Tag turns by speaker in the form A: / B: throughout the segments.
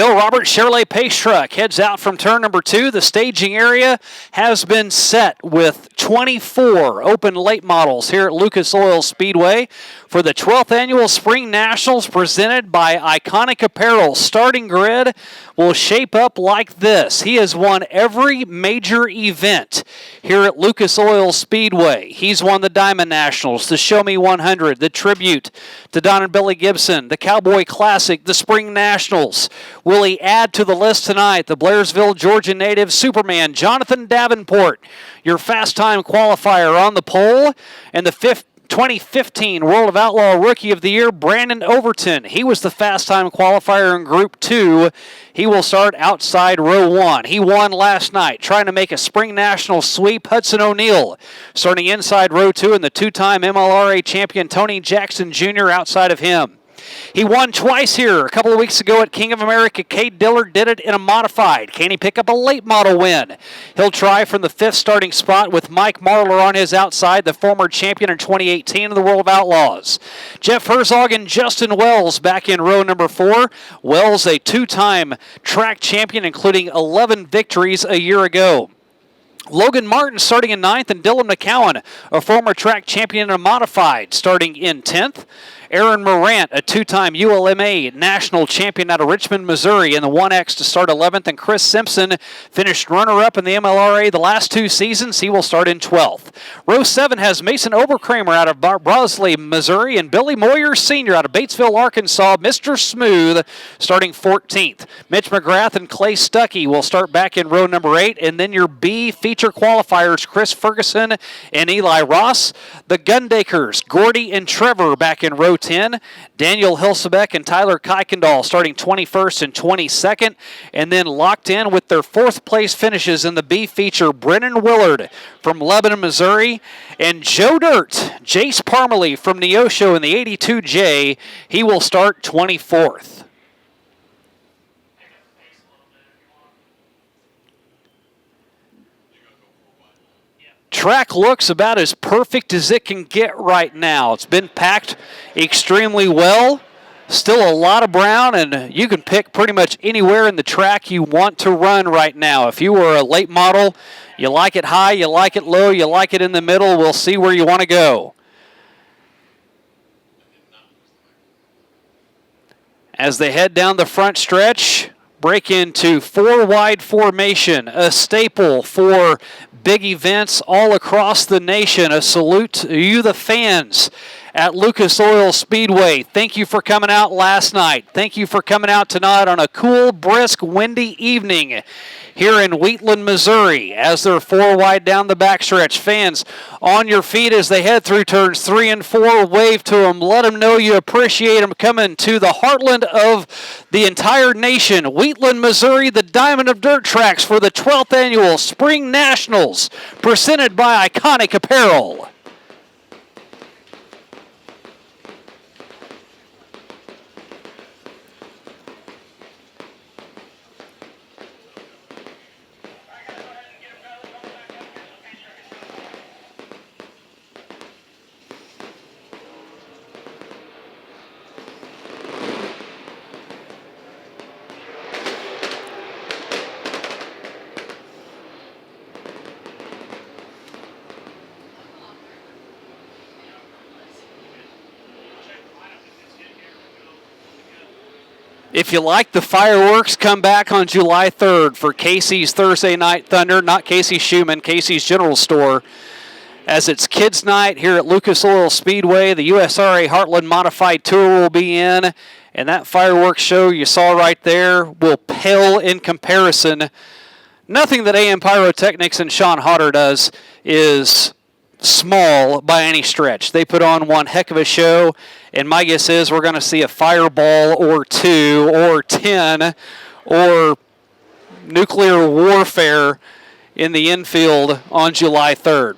A: Bill Roberts Chevrolet Pace Truck heads out from turn number 2. The staging area has been set with 24 open late models here at Lucas Oil Speedway for the 12th Annual Spring Nationals presented by Iconic Apparel. Starting grid will shape up like this. He has won every major event here at Lucas Oil Speedway. He's won the Diamond Nationals, the Show Me 100, the Tribute to Don and Billy Gibson, the Cowboy Classic, the Spring Nationals. Will he add to the list tonight? The Blairsville, Georgia native Superman Jonathan Davenport, your fast time qualifier on the pole, and the 2015 World of Outlaw Rookie of the Year, Brandon Overton. He was the fast time qualifier in Group 2. He will start outside row 1. He won last night, trying to make a Spring National sweep. Hudson O'Neal starting inside row 2, and the two-time MLRA champion Tony Jackson Jr. outside of him. He won twice here. A couple of weeks ago at King of America, Cade Dillard did it in a modified. Can he pick up a late model win? He'll try from the 5th starting spot with Mike Marlar on his outside, the former champion in 2018 of the World of Outlaws. Jeff Herzog and Justin Wells back in row number 4. Wells, a two-time track champion, including 11 victories a year ago. Logan Martin starting in 9th, and Dylan McCowan, a former track champion in a modified, starting in 10th. Aaron Morant, a two-time ULMA national champion out of Richmond, Missouri, in the 1X to start 11th. And Chris Simpson finished runner-up in the MLRA the last 2 seasons. He will start in 12th. Row 7 has Mason Oberkramer out of Brosley, Missouri, and Billy Moyer Sr. out of Batesville, Arkansas, Mr. Smooth, starting 14th. Mitch McGrath and Clay Stuckey will start back in row number 8. And then your B feature qualifiers, Chris Ferguson and Eli Ross. The Gundakers, Gordy and Trevor, back in row 10. Daniel Hilsebeck and Tyler Kuykendall starting 21st and 22nd. And then locked in with their 4th place finishes in the B feature, Brennan Willard from Lebanon, Missouri, and Joe Dirt, Jace Parmalee from Neosho in the 82J. He will start 24th. Track looks about as perfect as it can get right now. It's been packed extremely well. Still a lot of brown, and you can pick pretty much anywhere in the track you want to run right now. If you were a late model, you like it high, you like it low, you like it in the middle, we'll see where you want to go. As they head down the front stretch, break into 4-wide formation, a staple for big events all across the nation. A salute to you, the fans at Lucas Oil Speedway. Thank you for coming out last night. Thank you for coming out tonight on a cool, brisk, windy evening here in Wheatland, Missouri, as they're 4-wide down the backstretch. Fans, on your feet as they head through turns 3 and 4. Wave to them. Let them know you appreciate them coming to the heartland of the entire nation. Wheatland, Missouri, the Diamond of Dirt Tracks for the 12th Annual Spring Nationals, presented by Iconic Apparel. If you like the fireworks, come back on July 3rd for Casey's Thursday Night Thunder. Not Casey Schumann, Casey's General Store. As it's Kids Night here at Lucas Oil Speedway, the USRA Heartland Modified Tour will be in. And that fireworks show you saw right there will pale in comparison. Nothing that AM Pyrotechnics and Sean Hodder does is small by any stretch. They put on one heck of a show, and my guess is we're going to see a fireball or 2 or 10 or nuclear warfare in the infield on July 3rd.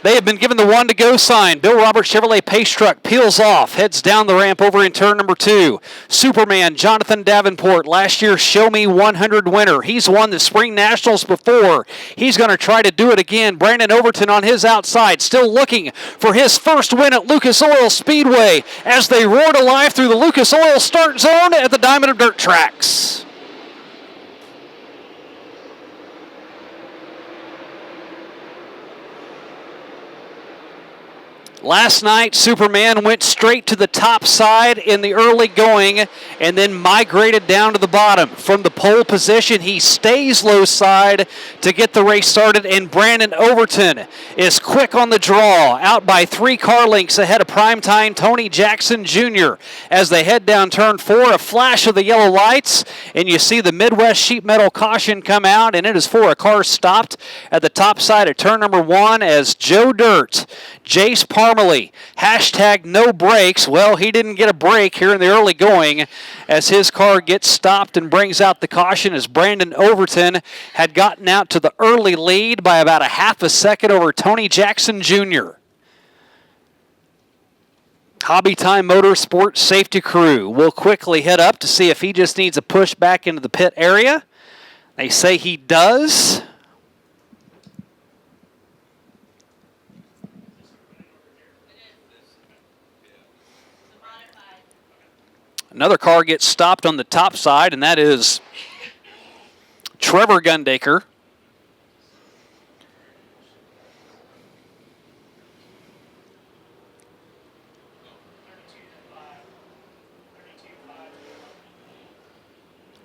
A: They have been given the 1-to-go sign. Bill Roberts Chevrolet Pace Truck peels off, heads down the ramp over in turn number 2. Superman Jonathan Davenport, last year's Show Me 100 winner. He's won the Spring Nationals before. He's going to try to do it again. Brandon Overton on his outside, still looking for his first win at Lucas Oil Speedway as they roar to life through the Lucas Oil start zone at the Diamond of Dirt Tracks. Last night, Superman went straight to the top side in the early going and then migrated down to the bottom. From the pole position, he stays low side to get the race started, and Brandon Overton is quick on the draw, out by 3 car lengths ahead of primetime Tony Jackson Jr. As they head down turn 4, a flash of the yellow lights, and you see the Midwest Sheet Metal caution come out, and it is for a car stopped at the top side of turn number 1 as Joe Dirt, Jace Parmalee, hashtag no brakes. Well, he didn't get a break here in the early going as his car gets stopped and brings out the caution as Brandon Overton had gotten out to the early lead by about a half a second over Tony Jackson Jr. Hobby Time Motorsports safety crew will quickly head up to see if he just needs a push back into the pit area. They say he does. Another car gets stopped on the top side, and that is Trevor Gundaker.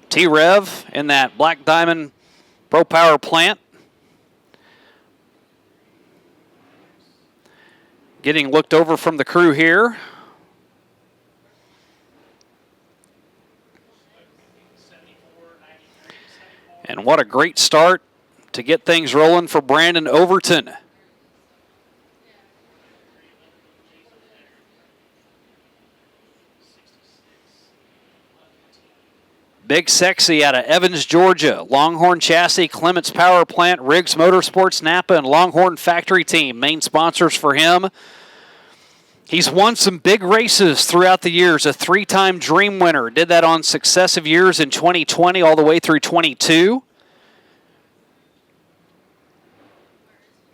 A: T-Rev in that Black Diamond Pro Power plant. Getting looked over from the crew here. And what a great start to get things rolling for Brandon Overton. Big Sexy out of Evans, Georgia. Longhorn Chassis, Clements Power Plant, Riggs Motorsports, Napa, and Longhorn Factory Team. Main sponsors for him. He's won some big races throughout the years. A 3-time Dream winner. Did that on successive years in 2020 all the way through 22.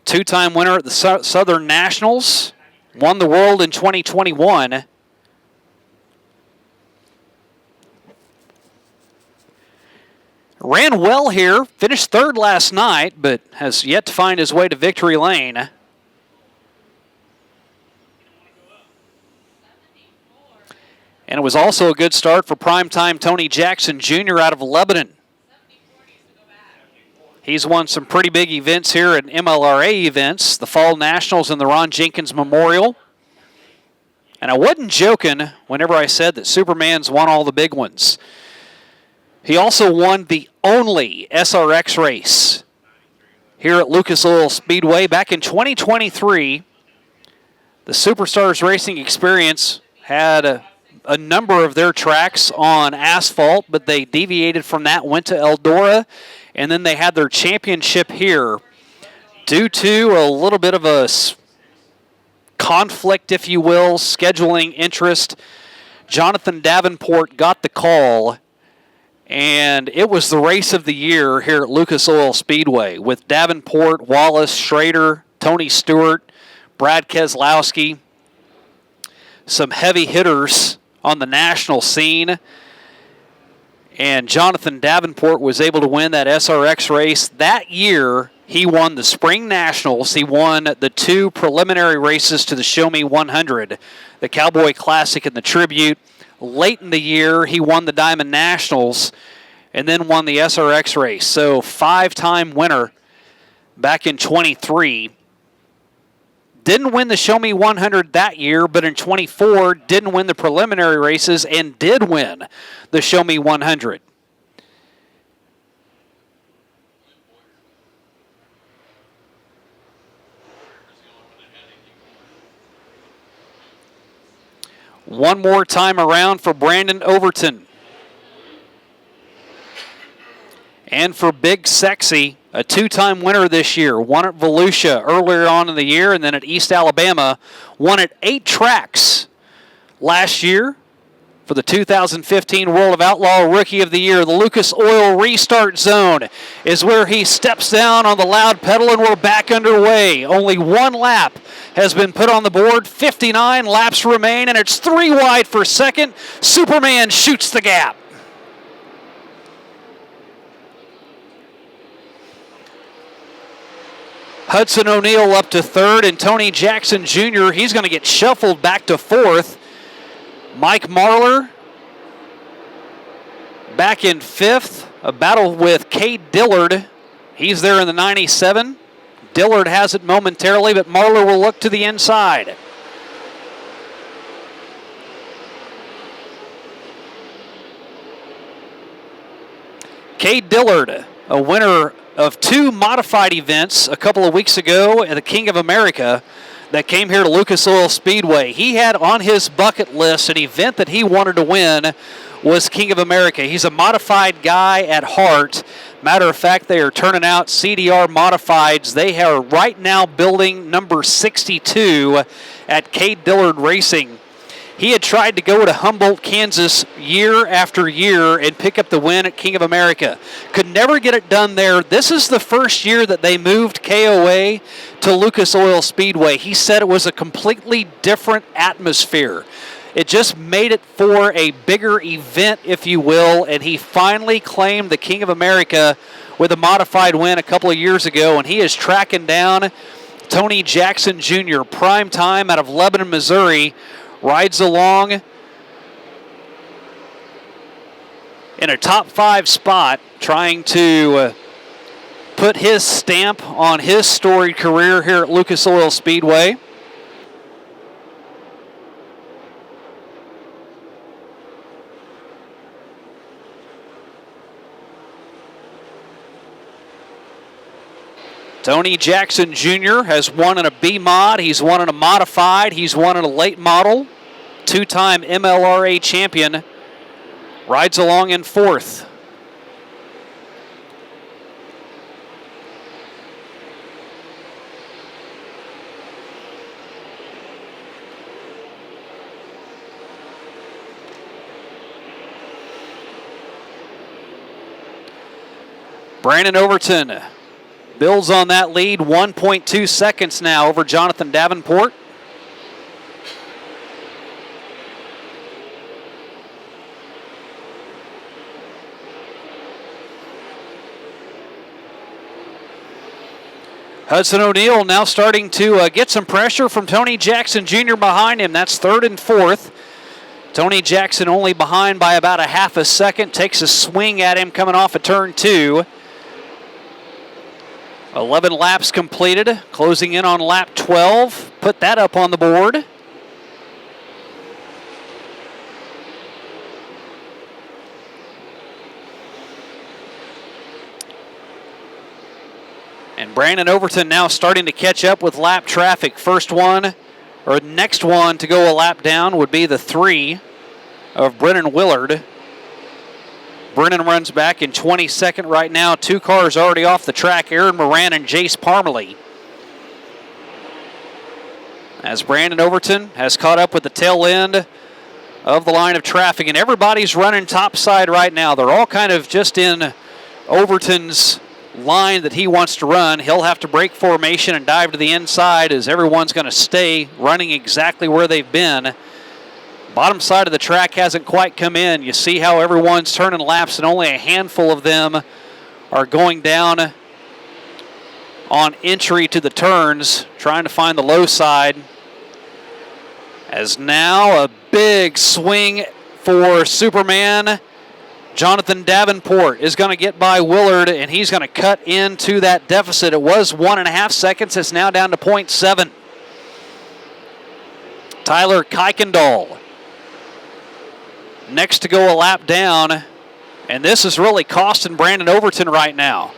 A: 2-time winner at the Southern Nationals. Won the World in 2021. Ran well here. Finished 3rd last night, but has yet to find his way to victory lane. And it was also a good start for primetime Tony Jackson Jr. out of Lebanon. He's won some pretty big events here at MLRA events, the Fall Nationals and the Ron Jenkins Memorial. And I wasn't joking whenever I said that Superman's won all the big ones. He also won the only SRX race here at Lucas Oil Speedway back in 2023. The Superstars Racing Experience had a number of their tracks on asphalt, but they deviated from that, went to Eldora, and then they had their championship here. Due to a little bit of a conflict, if you will, scheduling interest, Jonathan Davenport got the call, and it was the race of the year here at Lucas Oil Speedway with Davenport, Wallace, Schrader, Tony Stewart, Brad Keselowski, some heavy hitters on the national scene. And Jonathan Davenport was able to win that SRX race. That year, he won the Spring Nationals. He won the 2 preliminary races to the Show Me 100, the Cowboy Classic and the Tribute. Late in the year, he won the Diamond Nationals and then won the SRX race. So 5-time winner back in 23. Didn't win the Show Me 100 that year, but in 24 didn't win the preliminary races and did win the Show Me 100. One more time around for Brandon Overton. And for Big Sexy, a 2-time winner this year. Won at Volusia earlier on in the year, and then at East Alabama. Won at 8 tracks last year for the 2015 World of Outlaw Rookie of the Year. The Lucas Oil Restart Zone is where he steps down on the loud pedal, and we're back underway. Only 1 lap has been put on the board. 59 laps remain, and it's 3 wide for second. Superman shoots the gap. Hudson O'Neal up to third, and Tony Jackson Jr., he's going to get shuffled back to fourth. Mike Marlar back in fifth. A battle with Cade Dillard. He's there in the 97. Dillard has it momentarily, but Marlar will look to the inside. Cade Dillard, a winner of 2 modified events a couple of weeks ago at the King of America that came here to Lucas Oil Speedway. He had on his bucket list an event that he wanted to win was King of America. He's a modified guy at heart. Matter of fact, they are turning out CDR modifieds. They are right now building number 62 at Cade Dillard Racing. He had tried to go to Humboldt, Kansas year after year and pick up the win at King of America. Could never get it done there. This is the first year that they moved KOA to Lucas Oil Speedway. He said it was a completely different atmosphere. It just made it for a bigger event, if you will, and he finally claimed the King of America with a modified win a couple of years ago, and he is tracking down Tony Jackson Jr., prime time out of Lebanon, Missouri. Rides along in a top 5 spot, trying to put his stamp on his storied career here at Lucas Oil Speedway. Tony Jackson Jr. has won in a B mod, he's won in a modified, he's won in a late model, 2-time MLRA champion, rides along in 4th. Brandon Overton builds on that lead, 1.2 seconds now over Jonathan Davenport. Hudson O'Neal now starting to get some pressure from Tony Jackson Jr. behind him. That's 3rd and 4th. Tony Jackson only behind by about a half a second. Takes a swing at him coming off of turn 2. 11 laps completed, closing in on lap 12. Put that up on the board. And Brandon Overton now starting to catch up with lap traffic. First one, or next one to go a lap down would be the 3 of Brennan Willard. Brennan runs back in 22nd right now. 2 cars already off the track, Aaron Moran and Jace Parmalee. As Brandon Overton has caught up with the tail end of the line of traffic, and everybody's running topside right now. They're all kind of just in Overton's line that he wants to run. He'll have to break formation and dive to the inside as everyone's going to stay running exactly where they've been. Bottom side of the track hasn't quite come in. You see how everyone's turning laps and only a handful of them are going down on entry to the turns, trying to find the low side. As now a big swing for Superman. Jonathan Davenport is going to get by Willard, and he's going to cut into that deficit. It was 1.5 seconds. It's now down to 0.7. Tyler Kuykendall next to go a lap down, and this is really costing Brandon Overton right now.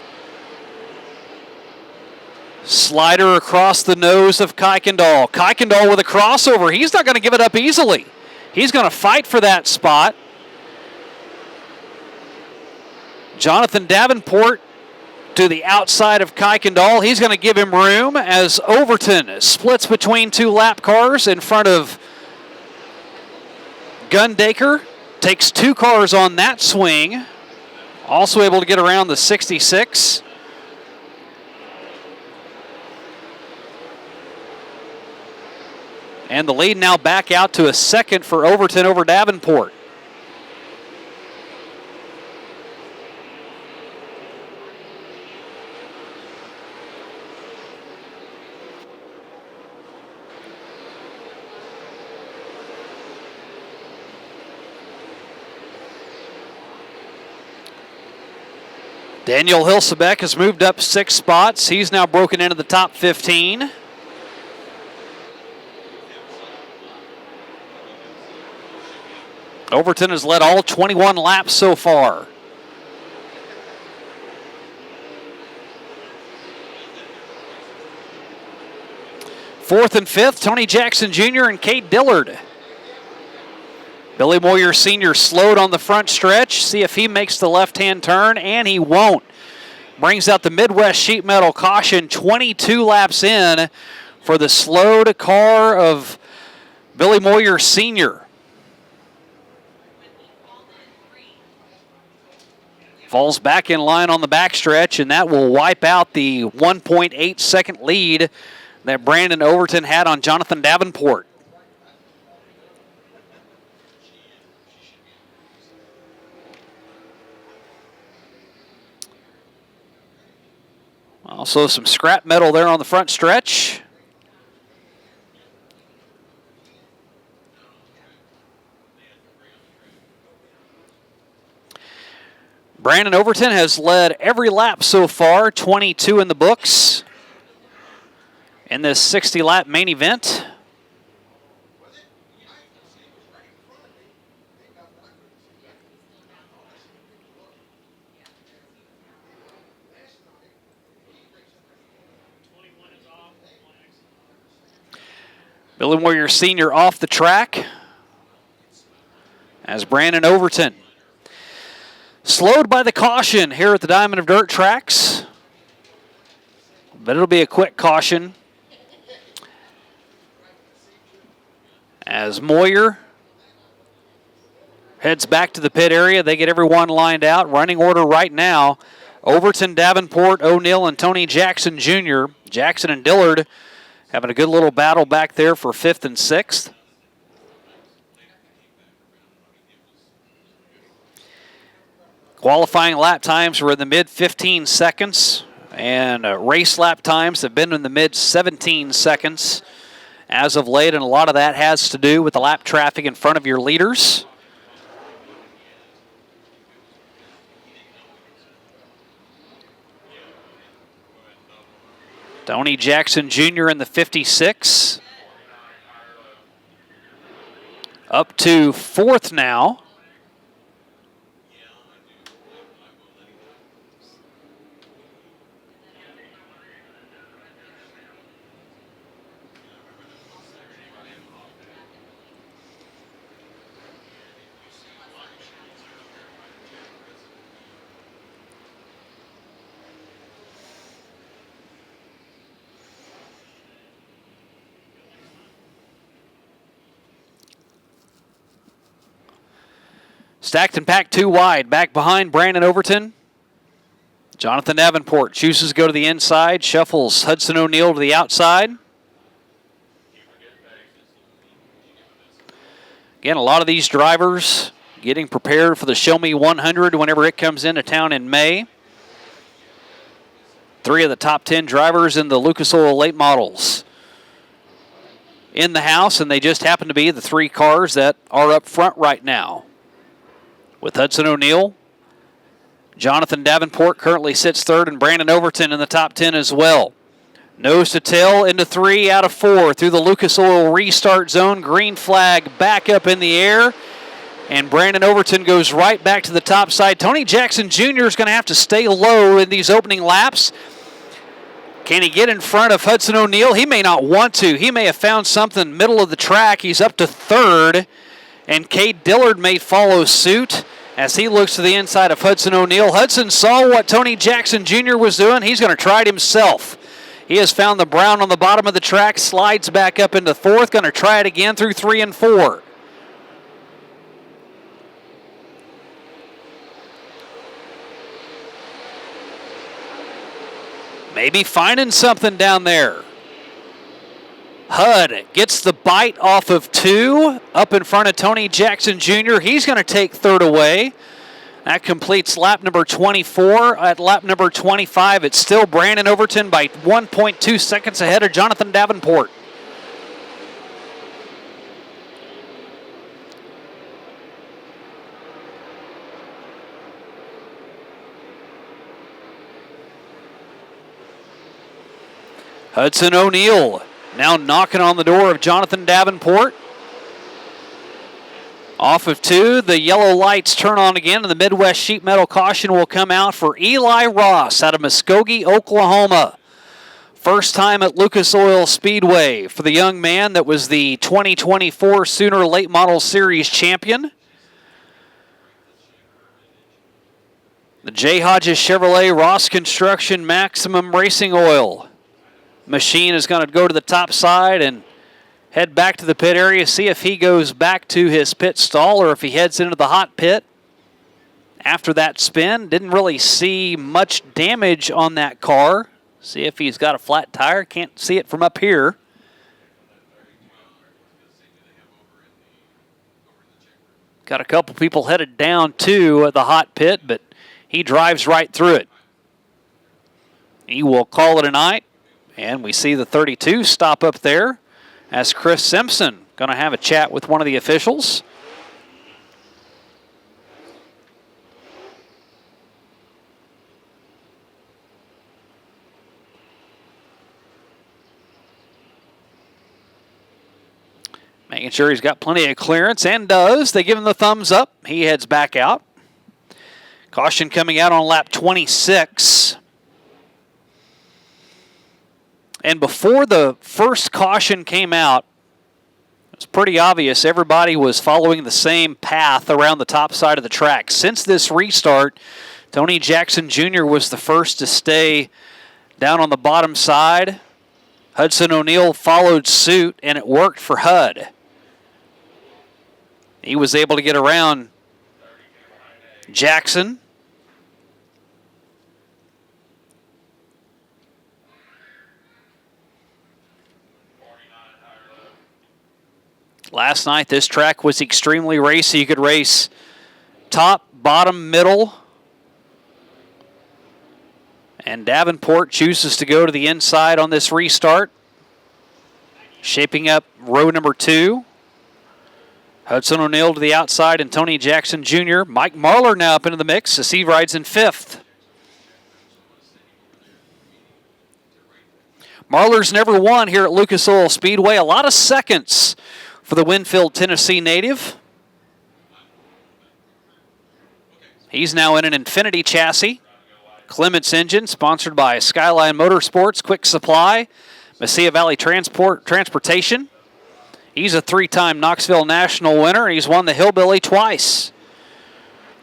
A: Slider across the nose of Kuykendall. Kuykendall with a crossover. He's not going to give it up easily. He's going to fight for that spot. Jonathan Davenport to the outside of Kuykendall. He's going to give him room as Overton splits between 2 lap cars in front of Gundaker. Takes 2 cars on that swing. Also able to get around the 66. And the lead now back out to a second for Overton over Davenport. Daniel Hilsebeck has moved up 6 spots. He's now broken into the top 15. Overton has led all 21 laps so far. Fourth and fifth, Tony Jackson Jr. and Cade Dillard. Billy Moyer Sr. slowed on the front stretch. See if he makes the left-hand turn, and he won't. Brings out the Midwest Sheet Metal caution 22 laps in for the slowed car of Billy Moyer Sr. Falls back in line on the backstretch, and that will wipe out the 1.8 second lead that Brandon Overton had on Jonathan Davenport. Also some scrap metal there on the front stretch. Brandon Overton has led every lap so far, 22 in the books in this 60-lap main event. Billy Moyer Sr. off the track as Brandon Overton slowed by the caution here at the Diamond of Dirt tracks, but it'll be a quick caution as Moyer heads back to the pit area. They get everyone lined out. Running order right now, Overton, Davenport, O'Neal, and Tony Jackson Jr. Jackson and Dillard having a good little battle back there for 5th and 6th. Qualifying lap times were in the mid-15 seconds, and race lap times have been in the mid-17 seconds as of late, and a lot of that has to do with the lap traffic in front of your leaders. Tony Jackson Jr. in the 56. Up to 4th now. Stacked and packed 2 wide. Back behind Brandon Overton. Jonathan Davenport chooses to go to the inside. Shuffles Hudson O'Neal to the outside. Again, a lot of these drivers getting prepared for the Show Me 100 whenever it comes into town in May. 3 of the top 10 drivers in the Lucas Oil late models in the house, and they just happen to be the 3 cars that are up front right now. With Hudson O'Neal, Jonathan Davenport currently sits 3rd, and Brandon Overton in the top 10 as well. Nose to tail into 3 out of 4 through the Lucas Oil restart zone. Green flag back up in the air, and Brandon Overton goes right back to the top side. Tony Jackson Jr. is going to have to stay low in these opening laps. Can he get in front of Hudson O'Neal? He may not want to. He may have found something middle of the track. He's up to 3rd. And Cade Dillard may follow suit as he looks to the inside of Hudson O'Neal. Hudson saw what Tony Jackson Jr. was doing. He's going to try it himself. He has found the brown on the bottom of the track, slides back up into 4th, going to try it again through 3 and 4. Maybe finding something down there. Hud gets the bite off of 2 up in front of Tony Jackson Jr. He's going to take 3rd away. That completes lap number 24. At lap number 25, it's still Brandon Overton by 1.2 seconds ahead of Jonathan Davenport. Hudson O'Neal now knocking on the door of Jonathan Davenport. Off of 2, the yellow lights turn on again, and the Midwest Sheet Metal caution will come out for Eli Ross out of Muskogee, Oklahoma. First time at Lucas Oil Speedway for the young man that was the 2024 Sooner Late Model Series champion. The J. Hodges Chevrolet Ross Construction Maximum Racing Oil machine is going to go to the top side and head back to the pit area, see if he goes back to his pit stall or if he heads into the hot pit. After that spin, didn't really see much damage on that car. See if he's got a flat tire. Can't see it from up here. Got a couple people headed down to the hot pit, but he drives right through it. He will call it a night, and we see the 32 stop up there as Chris Simpson going to have a chat with one of the officials. Making sure he's got plenty of clearance, and does. They give him the thumbs up. He heads back out. Caution coming out on lap 26. And before the first caution came out, it was pretty obvious everybody was following the same path around the top side of the track. Since this restart, Tony Jackson Jr. was the first to stay down on the bottom side. Hudson O'Neal followed suit, and it worked for Hud. He was able to get around Jackson. Last night, this track was extremely racy. You could race top, bottom, middle. And Davenport chooses to go to the inside on this restart. Shaping up row number 2. Hudson O'Neal to the outside and Tony Jackson Jr. Mike Marlar now up into the mix as he rides in 5th. Marlar's never won here at Lucas Oil Speedway. A lot of seconds for the Winfield, Tennessee native. He's now in an Infinity chassis. Clements engine, sponsored by Skyline Motorsports, Quick Supply, Mesilla Valley Transportation. He's a 3-time Knoxville National winner. He's won the Hillbilly twice.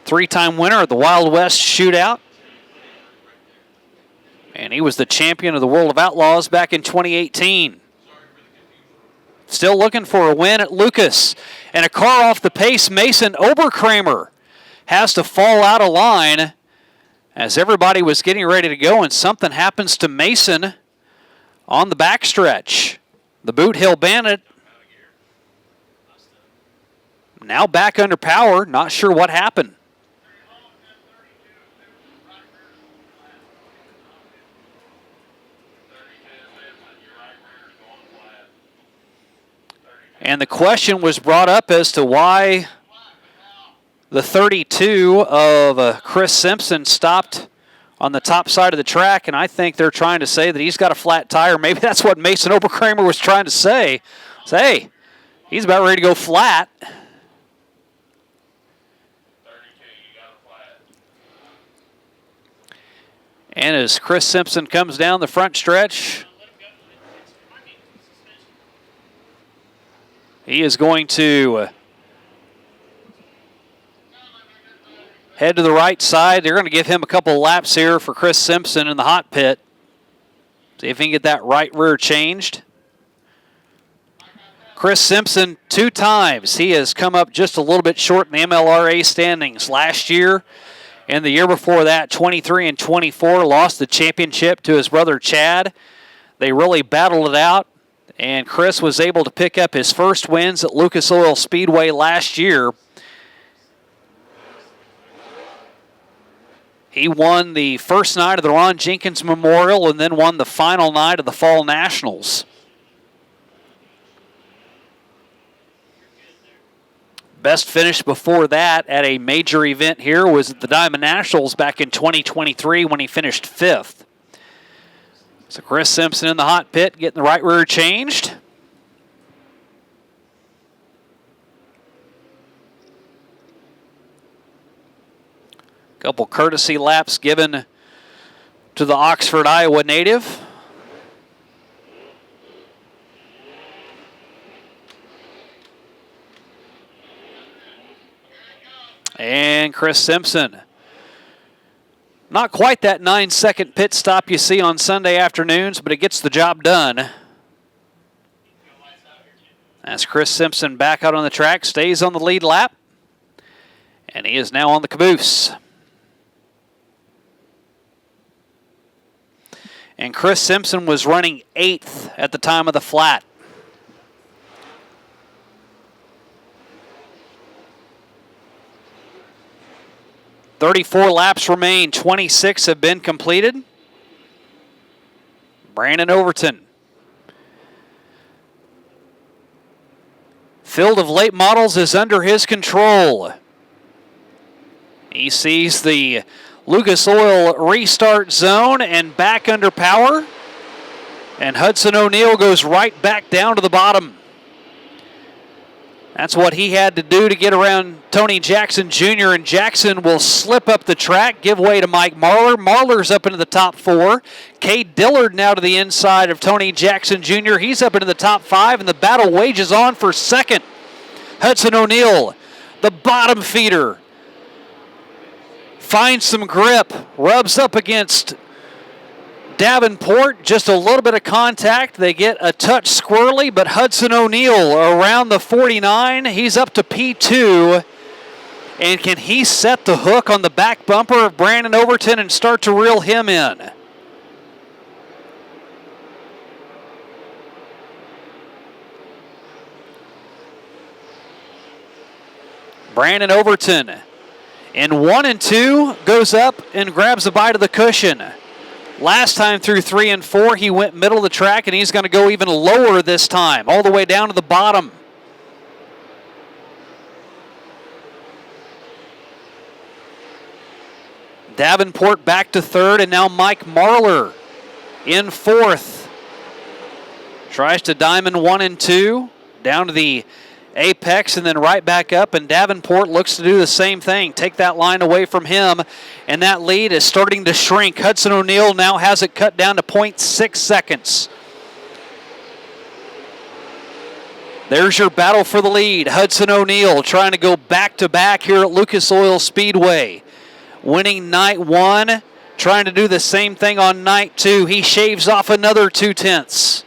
A: 3-time winner of the Wild West Shootout. And he was the champion of the World of Outlaws back in 2018. Still looking for a win at Lucas. And a car off the pace, Mason Oberkramer has to fall out of line as everybody was getting ready to go, and something happens to Mason on the backstretch. The Boot Hill Bandit now back under power, not sure what happened. And the question was brought up as to why the 32 of Chris Simpson stopped on the top side of the track, and I think they're trying to say that he's got a flat tire. Maybe that's what Mason Oberkramer was trying to say. Say, hey, he's about ready to go flat. And as Chris Simpson comes down the front stretch, he is going to head to the right side. They're going to give him a couple laps here for Chris Simpson in the hot pit. See if he can get that right rear changed. Chris Simpson, 2 times. He has come up just a little bit short in the MLRA standings. Last year and the year before that, 23 and 24, lost the championship to his brother Chad. They really battled it out, and Chris was able to pick up his first wins at Lucas Oil Speedway last year. He won the first night of the Ron Jenkins Memorial and then won the final night of the Fall Nationals. Best finish before that at a major event here was at the Diamond Nationals back in 2023 when he finished 5th. So Chris Simpson in the hot pit, getting the right rear changed. Couple courtesy laps given to the Oxford, Iowa native. And Chris Simpson. Not quite that 9-second pit stop you see on Sunday afternoons, but it gets the job done. As Chris Simpson back out on the track, stays on the lead lap. And he is now on the caboose. And Chris Simpson was running 8th at the time of the flat. "34 laps remain, 26 have been completed. Brandon Overton. Field of late models is under his control. He sees the Lucas Oil restart zone and back under power. And Hudson O'Neal goes right back down to the bottom. That's what he had to do to get around Tony Jackson Jr. And Jackson will slip up the track, give way to Mike Marlar. Marlar's up into the top 4. Cade Dillard now to the inside of Tony Jackson Jr. He's up into the top 5, and the battle wages on for second. Hudson O'Neal, the bottom feeder, finds some grip, rubs up against Davenport, just a little bit of contact. They get a touch squirrely, but Hudson O'Neal around the 49. He's up to P2. And can he set the hook on the back bumper of Brandon Overton and start to reel him in? Brandon Overton in 1 and 2 goes up and grabs a bite of the cushion. Last time through 3 and 4, he went middle of the track, and he's going to go even lower this time, all the way down to the bottom. Davenport back to 3rd, and now Mike Marlar in 4th. Tries to diamond 1 and 2, down to the apex and then right back up, and Davenport looks to do the same thing. Take that line away from him, and that lead is starting to shrink. Hudson O'Neal now has it cut down to 0.6 seconds. There's your battle for the lead. Hudson O'Neal trying to go back-to-back here at Lucas Oil Speedway. Winning night 1, trying to do the same thing on night 2. He shaves off another 0.2.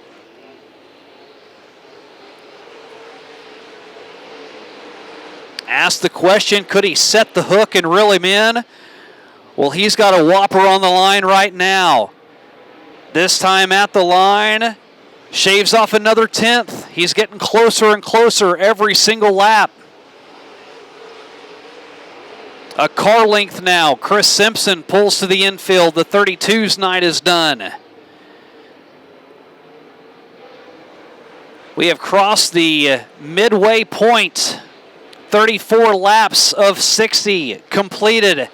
A: Asked the question, could he set the hook and reel him in? Well, he's got a whopper on the line right now. This time at the line, shaves off another 0.1. He's getting closer and closer every single lap. A car length now. Chris Simpson pulls to the infield. The 32's night is done. We have crossed the midway point. 34 laps of 60 completed.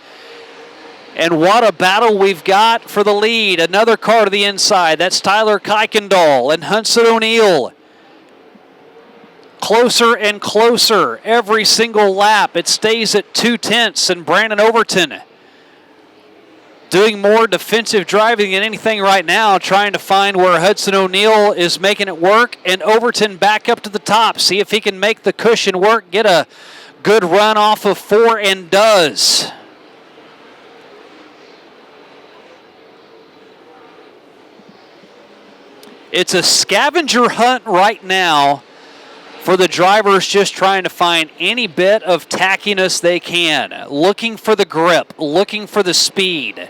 A: And what a battle we've got for the lead. Another car to the inside. That's Tyler Kuykendall and Hudson O'Neal. Closer and closer every single lap. It stays at 0.2, and Brandon Overton doing more defensive driving than anything right now, trying to find where Hudson O'Neal is making it work, and Overton back up to the top. See if he can make the cushion work, get a good run off of 4, and does. It's a scavenger hunt right now for the drivers, just trying to find any bit of tackiness they can, looking for the grip, looking for the speed.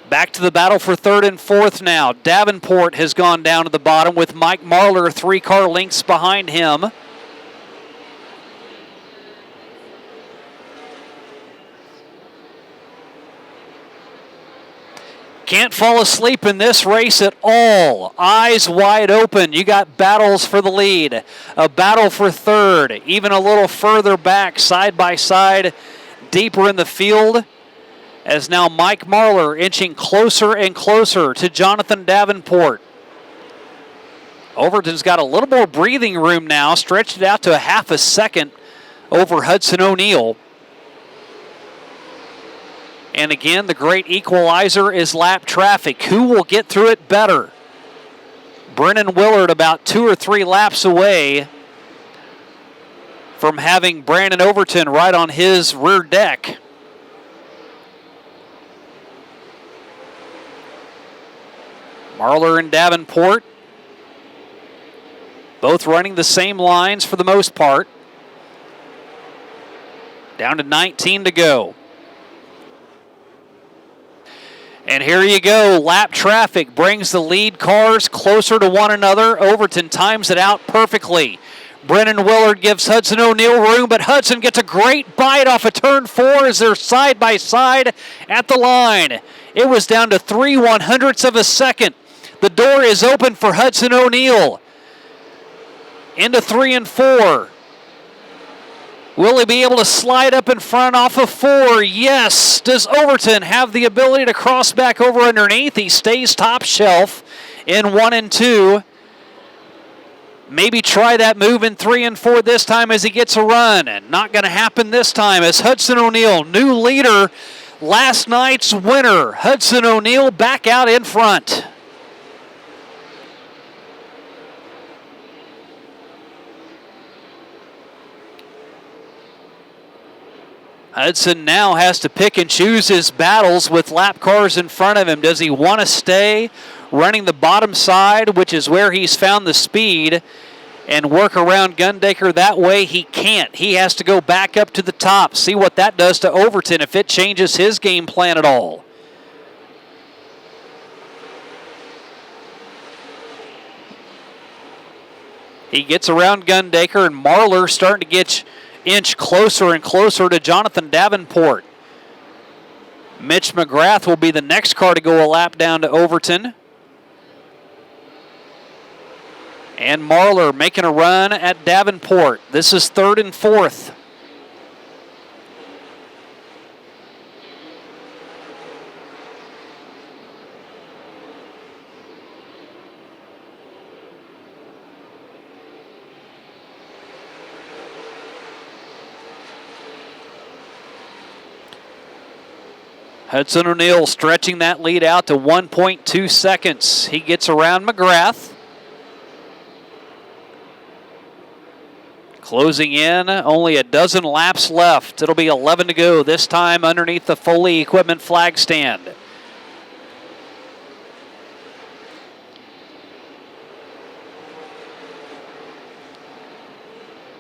A: Back to the battle for 3rd and 4th now. Davenport has gone down to the bottom with Mike Marlar 3 car lengths behind him. Can't fall asleep in this race at all. Eyes wide open. You got battles for the lead. A battle for 3rd. Even a little further back, side by side, deeper in the field. as now Mike Marlar inching closer and closer to Jonathan Davenport. Overton's got a little more breathing room now, stretched it out to a half a second over Hudson O'Neal. And again, the great equalizer is lap traffic. Who will get through it better? Brennan Willard about 2 or 3 laps away from having Brandon Overton right on his rear deck. Marlar and Davenport both running the same lines for the most part. Down to 19 to go. And here you go. Lap traffic brings the lead cars closer to one another. Overton times it out perfectly. Brennan Willard gives Hudson O'Neal room, but Hudson gets a great bite off of turn 4 as they're side by side at the line. It was down to 3/100ths of a second. The door is open for Hudson O'Neal. Into 3 and 4. Will he be able to slide up in front off of 4? Yes. Does Overton have the ability to cross back over underneath? He stays top shelf in 1 and 2. Maybe try that move in 3 and 4 this time as he gets a run. And not going to happen this time as Hudson O'Neal, new leader, last night's winner. Hudson O'Neal back out in front. Hudson now has to pick and choose his battles with lap cars in front of him. Does he want to stay running the bottom side, which is where he's found the speed, and work around Gundaker that way? He can't. He has to go back up to the top. See what that does to Overton, if it changes his game plan at all. He gets around Gundaker, and Marlar starting to get inch closer and closer to Jonathan Davenport. Mitch McGrath will be the next car to go a lap down to Overton. And Marlar making a run at Davenport. This is 3rd and 4th. Hudson O'Neal stretching that lead out to 1.2 seconds. He gets around McGrath. Closing in, only a dozen laps left. It'll be 11 to go, this time underneath the Foley Equipment flag stand.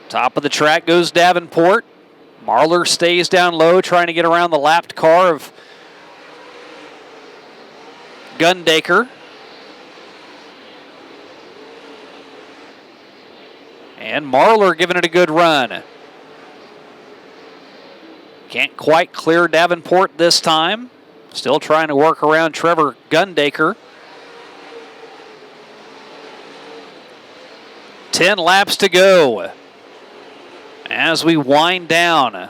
A: Top of the track goes Davenport. Marlar stays down low, trying to get around the lapped car of Gundaker. And Marlar giving it a good run. Can't quite clear Davenport this time. Still trying to work around Trevor Gundaker. 10 laps to go. As we wind down,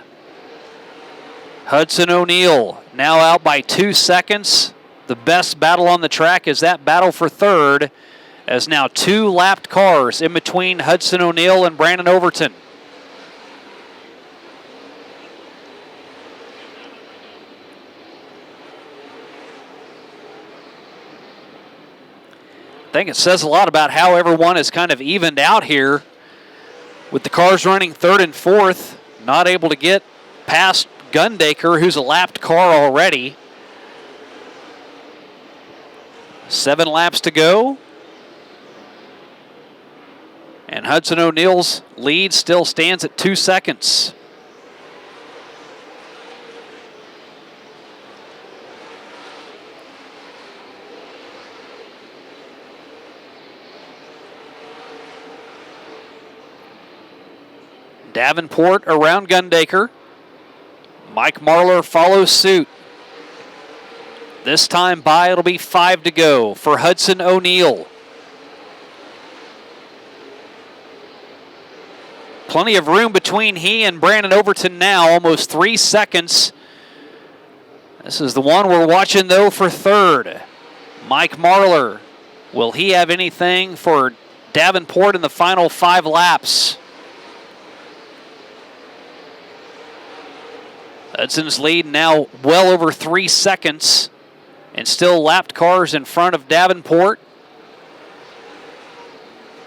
A: Hudson O'Neal now out by 2 seconds. The best battle on the track is that battle for 3rd, as now 2 lapped cars in between Hudson O'Neal and Brandon Overton. I think it says a lot about how everyone is kind of evened out here, with the cars running 3rd and 4th, not able to get past Gundaker, who's a lapped car already. 7 laps to go. And Hudson O'Neal's lead still stands at 2 seconds. Davenport around Gundaker. Mike Marlar follows suit. This time by, it'll be 5 to go for Hudson O'Neal. Plenty of room between he and Brandon Overton now, almost 3 seconds. This is the one we're watching, though, for third. Mike Marlar. Will he have anything for Davenport in the final 5 laps? Hudson's lead now well over 3 seconds, and still lapped cars in front of Davenport.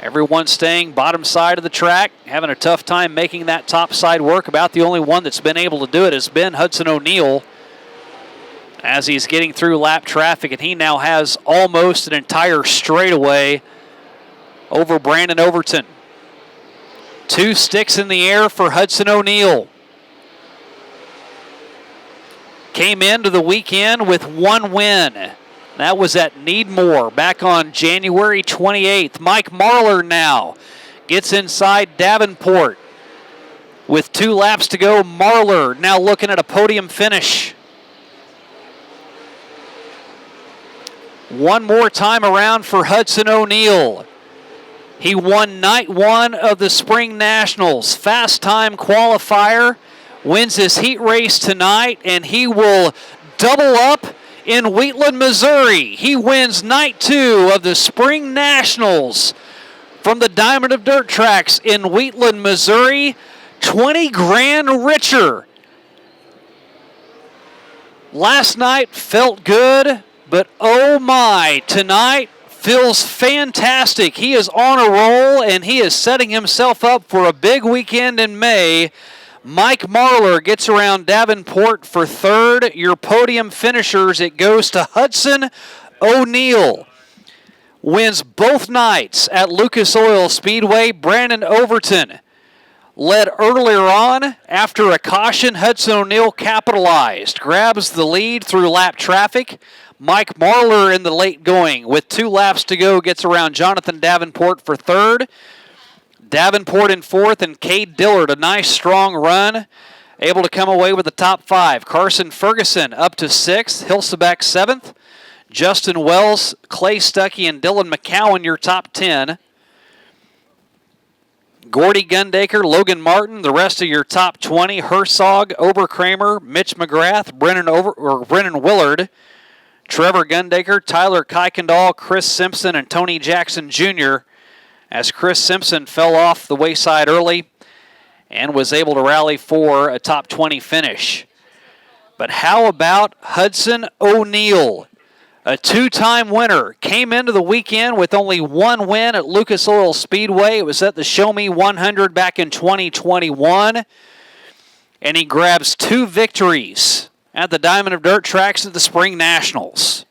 A: Everyone staying bottom side of the track, having a tough time making that top side work. About the only one that's been able to do it has been Hudson O'Neal, as he's getting through lap traffic, and he now has almost an entire straightaway over Brandon Overton. 2 sticks in the air for Hudson O'Neal. Came into the weekend with 1 win. That was at Needmore back on January 28th. Mike Marlar now gets inside Davenport. With 2 laps to go, Marlar now looking at a podium finish. One more time around for Hudson O'Neal. He won night 1 of the Spring Nationals. Fast time qualifier. Wins his heat race tonight, and he will double up in Wheatland, Missouri. He wins night 2 of the Spring Nationals from the Diamond of Dirt Tracks in Wheatland, Missouri. 20 grand richer. Last night felt good, but oh my, tonight feels fantastic. He is on a roll, and he is setting himself up for a big weekend in May. Mike Marlar gets around Davenport for third. Your podium finishers, it goes to Hudson O'Neal. Wins both nights at Lucas Oil Speedway. Brandon Overton led earlier on. After a caution, Hudson O'Neal capitalized. Grabs the lead through lap traffic. Mike Marlar in the late going with 2 laps to go gets around Jonathan Davenport for third. Davenport in fourth, and Cade Dillard, a nice strong run, able to come away with the top 5. Carson Ferguson up to 6th, Hilsebeck 7th, Justin Wells, Clay Stuckey, and Dylan McCowan your top 10. Gordy Gundaker, Logan Martin, the rest of your top 20. Herzog, Oberkramer, Mitch McGrath, Brennan Willard, Trevor Gundaker, Tyler Kuykendall, Chris Simpson, and Tony Jackson Jr., as Chris Simpson fell off the wayside early and was able to rally for a top 20 finish. But how about Hudson O'Neal? A 2-time winner. Came into the weekend with only 1 win at Lucas Oil Speedway. It was at the Show Me 100 back in 2021. And he grabs 2 victories at the Diamond of Dirt Tracks at the Spring Nationals.